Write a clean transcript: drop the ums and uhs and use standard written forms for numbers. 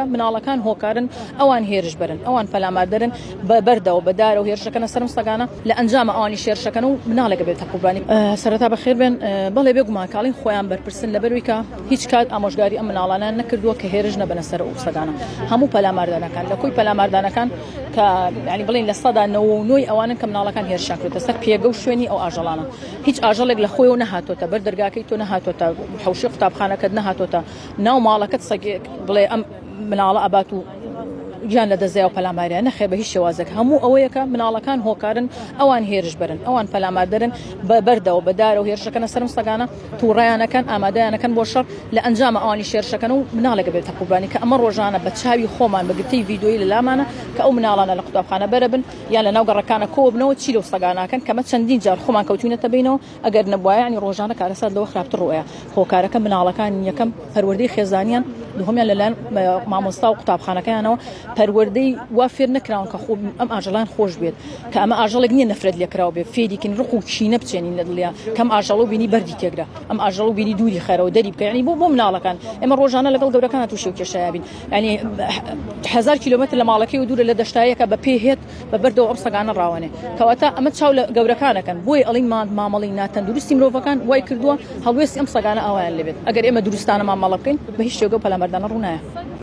مناڵەکان هۆکارن ئەوان هێرش برن ئەوان پەلاماردەرن بە بەردەوە بەدارە و هێرشەکەنە سەرم سەگانە لە ئەنجامە ئەوانی شێرشەکەن و مناڵێکە بێتە قوربانی سەرەتا بەخێر بێن بەڵێ بێگومانکاڵین خۆیان بەرپرسن لەبەروی کە هیچ کات ئامۆژگاری ئەم مناڵانە نەکردووە کە هێرش نەبنە سەر ئەو سەگانە هەموو پەلاماردانەکان لە کۆی پەلاماردانەکان کە ینی بڵین لە سەدا 99 ئەوانن کە مناڵەکان هێرشیان کردوتە سەر پێگە و شوێنی ئەو ئاژەڵانە هیچ ئاژەڵێک لە خۆیەوە نەهاتۆتە بەر دەرگاکەی تۆ نەهاتۆتە حەوشەی قوتابخانەکەت نەهاتۆتە ناو ماڵەکەت سەگێک بڵێ ئەم مناڵە ئەبات و گیان لە دەزای و پەلاماریان نەخێ بە هیچ شێوازێک هەموو ئەوەیە کە مناڵەکان هۆکارن ئەوان هێرش برن ئەوان پەلاماردەرن بە بەردەوە بەدارە و هێرشەکەنە سەرم سەگانە تووڕەیانەکەن ئامادەیانەکەن بۆ شەڕ لە ئەنجامە ئەوانی شێرشەکەن و مناڵێکە بێتە قوربانی کە ئەمە ڕۆژانە بە چاوی خۆمان بەگرتەی ڤیدیۆیی لە لامانە کە ئەو مناڵانە لە قوتابخانە بەرەبن یان لە ناو گەڕەکانە کۆبنەوە چی لەو سەگاناکەن کەمە چەندین جار خۆمان کەوتوینەتە بینەوە ئەگەر نەبووایە ینی ڕۆژانە کارەسات لەوە خراپتر ڕۆیە هۆکارەکە مناڵەکان یەکەم پەروەردەی خێزانیان دووهەمیان لەلایەن مامۆستا و قوتابخانەکەیانەوە پەروەردەی وا فێر نەکراون کە ئەم ئاژەڵان خۆش بێت کە ئەمە ئاژەڵێک نییە نەفرەت لێکراوە بێت فێریکن ڕق و کشینە بچێنین لە دڵیا کەم ئاژەڵ و بینی بەردی تێکرا ئەم ئاژەڵ و بینی دووری خەرەوە دەری بکە ینی بۆ مناڵەکان ئێمە ڕۆژانە لەگەڵ گەورەکانە تووشی و کێشەیە بین ینی 1000 کیلۆمەتر لە ماڵەکەی و دوورە لە دەشتایەکە بە پێ هێت بە بەردەوە ئەم سەگانە ڕاوەنێ کەواتە ئەمە چاو لە گەورەکانەکەن بۆی ئەڵین مامەڵی ناتەندروستی مرۆڤەکان وای کردووە هەڵوێستی ئەم سەگانە ئەویان لێبێت ئەگەر ئێمە دروستانە مامەڵە بکەین بە هیچ شێوەیەک پەلاماردانە ڕوونایە